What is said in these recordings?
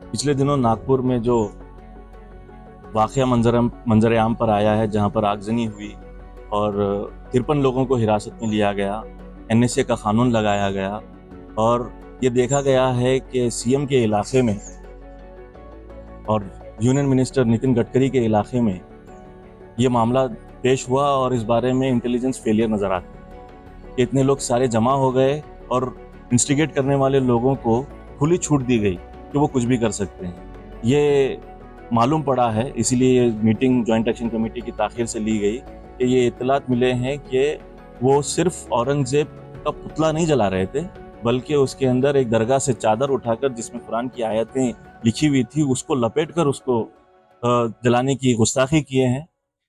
पिछले दिनों नागपुर में जो वाक़या मंजर-ए-आम पर आया है, जहां पर आगजनी हुई और 53 लोगों को हिरासत में लिया गया, एनएसए का कानून लगाया गया और ये देखा गया है कि सीएम के इलाके में और यूनियन मिनिस्टर नितिन गडकरी के इलाके में ये मामला पेश हुआ और इस बारे में इंटेलिजेंस फेलियर नज़र आता है। इतने लोग सारे जमा हो गए और इंस्टिगेट करने वाले लोगों को खुली छूट दी गई कि वो कुछ भी कर सकते हैं। ये मालूम पड़ा है, इसीलिए ये मीटिंग जॉइंट एक्शन कमेटी की ताख़ीर से ली गई कि ये इत्तलात मिले हैं कि वो सिर्फ औरंगज़ेब का पुतला नहीं जला रहे थे, बल्कि उसके अंदर एक दरगाह से चादर उठाकर जिसमें कुरान की आयतें लिखी हुई थी उसको लपेटकर उसको जलाने की गुस्ताखी किए हैं।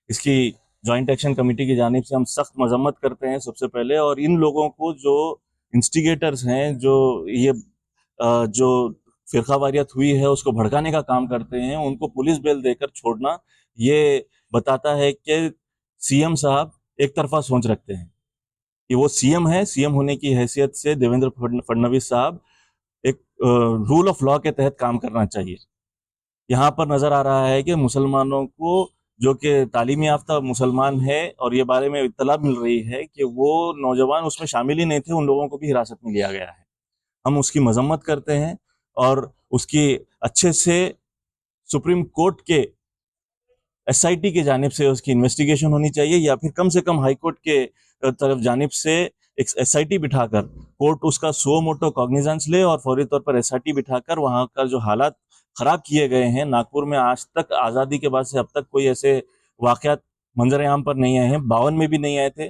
इसकी जॉइंट एक्शन कमेटी की जानिब से हम सख्त मजम्मत करते हैं सबसे पहले, और इन लोगों को जो इंस्टिगेटर्स हैं, जो ये जो फिरकावारियत हुई है उसको भड़काने का काम करते हैं, उनको पुलिस बेल देकर छोड़ना ये बताता है कि सीएम साहब एक तरफा सोच रखते हैं कि वो सीएम है। सीएम होने की हैसियत से देवेंद्र फडणवीस साहब एक रूल ऑफ लॉ के तहत काम करना चाहिए। यहाँ पर नजर आ रहा है कि मुसलमानों को, जो कि तालीमी याफ्ता मुसलमान है और ये बारे में इत्तला मिल रही है कि वो नौजवान उसमें शामिल ही नहीं थे, उन लोगों को भी हिरासत में लिया गया है। हम उसकी मजम्मत करते हैं और उसकी अच्छे से सुप्रीम कोर्ट के एसआईटी की जानिब से उसकी इन्वेस्टिगेशन होनी चाहिए, या फिर कम से कम हाई कोर्ट के तरफ जानिब से एक एसआईटी बिठाकर कोर्ट उसका सो मोटो कॉग्निजेंस ले और फौरी तौर पर एसआईटी बिठाकर वहां का जो हालात खराब किए गए हैं नागपुर में, आज तक आज़ादी के बाद से अब तक कोई ऐसे वाक़यात मंजर-ए-आम पर नहीं आए हैं। 52 में भी नहीं आए थे,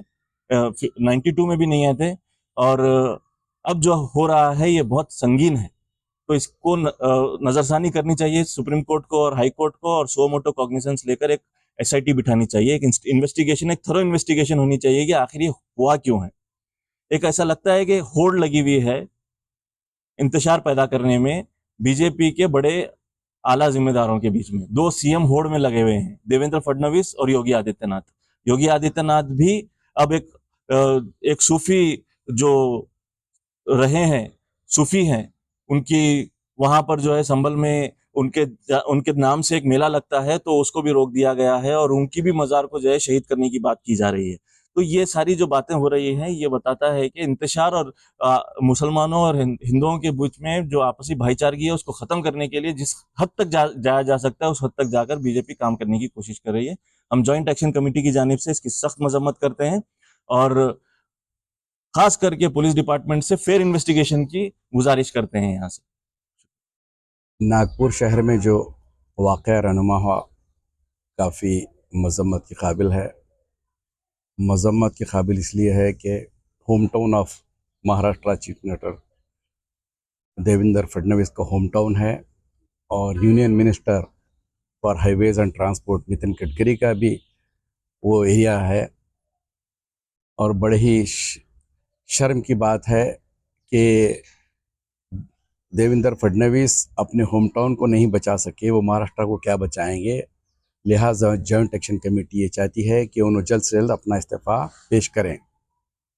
92 में भी नहीं आए थे, और अब जो हो रहा है ये बहुत संगीन है। तो इसको नजरसानी करनी चाहिए सुप्रीम कोर्ट को और हाई कोर्ट को, और सो मोटो कॉग्निजेंस लेकर एक एसआईटी बिठानी चाहिए, एक इन्वेस्टिगेशन, एक थरो इन्वेस्टिगेशन होनी चाहिए कि आखिर ये हुआ क्यों है। एक ऐसा लगता है कि होड़ लगी हुई है इंतशार पैदा करने में बीजेपी के बड़े आला जिम्मेदारों के बीच में। दो सीएम होड़ में लगे हुए हैं, देवेंद्र फडणवीस और योगी आदित्यनाथ। योगी आदित्यनाथ भी अब एक सूफी जो रहे हैं, सूफी हैं, उनकी वहां पर जो है संभल में उनके नाम से एक मेला लगता है, तो उसको भी रोक दिया गया है और उनकी भी मजार को जो है शहीद करने की बात की जा रही है। तो ये सारी जो बातें हो रही हैं ये बताता है कि इंतशार और मुसलमानों और हिंदुओं के बीच में जो आपसी भाईचारगी है उसको खत्म करने के लिए जिस हद तक जाया जा सकता है उस हद तक जाकर बीजेपी काम करने की कोशिश कर रही है। हम जॉइंट एक्शन कमेटी की जानिब से इसकी सख्त मजम्मत करते हैं और खास करके पुलिस डिपार्टमेंट से फेयर इन्वेस्टिगेशन की गुजारिश करते हैं। यहाँ से नागपुर शहर में जो वाक़या रहनुमा हुआ काफ़ी मजम्मत के काबिल है। मजम्मत के काबिल इसलिए है कि home town of Maharashtra chief minister Devendra Fadnavis का होम टाउन है और union minister for highways and transport Nitin Gadkari का भी वो एरिया है। और बड़े ही शर्म की बात है कि देवेंद्र फडणवीस अपने होम टाउन को नहीं बचा सके, वो महाराष्ट्र को क्या बचाएंगे। लिहाजा जॉइंट एक्शन कमेटी ये चाहती है कि उन्होंने जल्द से जल्द अपना इस्तीफ़ा पेश करें।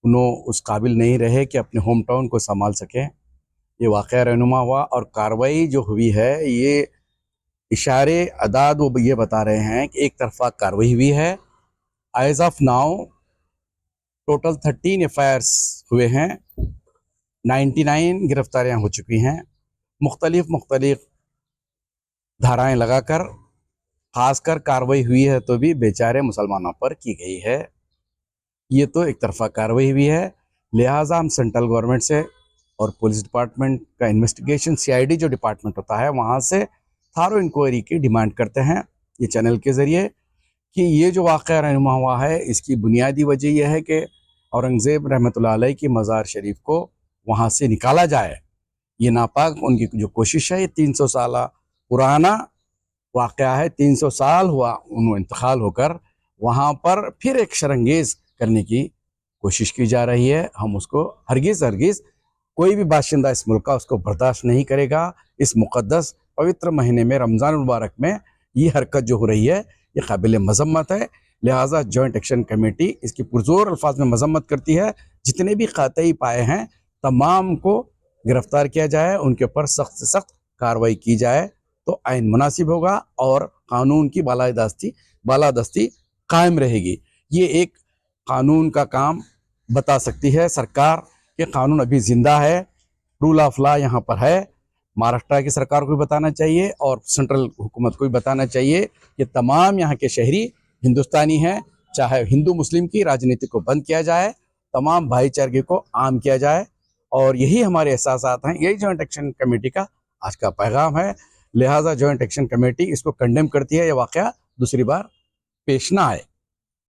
उन्होंने उस काबिल नहीं रहे कि अपने होम टाउन को संभाल सकें। ये वाक़या रहनुमा हुआ और कार्रवाई जो हुई है ये इशारे अदाद वो ये बता रहे हैं कि एक तरफा कार्रवाई हुई है। As of now total 13 FIRs हुए हैं, 99 गिरफ्तारियां हो चुकी हैं, मुख्तलिफ धाराएं लगाकर। खासकर कार्रवाई हुई है तो भी बेचारे मुसलमानों पर की गई है। ये तो एक तरफा कार्रवाई हुई है। लिहाजा हम सेंट्रल गवर्नमेंट से और पुलिस डिपार्टमेंट का इन्वेस्टिगेशन सीआईडी जो डिपार्टमेंट होता है वहाँ से थारो इंक्वायरी की डिमांड करते हैं ये चैनल के ज़रिए कि ये जो वाक़या रहनुमा हुआ है इसकी बुनियादी वजह यह है कि औरंगज़ेब रहमतुल्लाह अलैह की मज़ार शरीफ को वहाँ से निकाला जाए। ये नापाक उनकी जो कोशिश है, ये 300 साल पुराना वाक़या है। 300 साल हुआ उन्होंने इंतकाल होकर, वहाँ पर फिर एक शरंगेज़ करने की कोशिश की जा रही है। हम उसको हरगिज़ कोई भी बाशिंदा इस मुल्क का उसको बर्दाश्त नहीं करेगा। इस मुक़द्दस पवित्र महीने में, रमज़ान मुबारक में ये हरकत जो हो रही है ये काबिल मज़म्मत है। लिहाजा जॉइंट एक्शन कमेटी इसकी पुरज़ोर अल्फाज में मज़म्मत करती है। जितने भी ख़ातई पाए हैं तमाम को गिरफ़्तार किया जाए, उनके ऊपर सख्त से सख्त कार्रवाई की जाए तो आइन मुनासिब होगा और कानून की बालादस्ती कायम रहेगी। ये एक कानून का काम बता सकती है सरकार कि कानून अभी जिंदा है, रूल ऑफ लॉ यहाँ पर है। महाराष्ट्र की सरकार को भी बताना चाहिए और सेंट्रल हुकूमत को भी बताना चाहिए कि तमाम यहाँ के शहरी हिंदुस्तानी हैं, चाहे हिंदू मुस्लिम की राजनीति को बंद किया जाए, तमाम भाईचारे को आम किया जाए। और यही हमारे एहसासात हैं, यही जॉइंट एक्शन कमेटी का आज का पैगाम है। लिहाजा जॉइंट एक्शन कमेटी इसको कंडेम करती है, यह वाकया दूसरी बार पेश ना आए।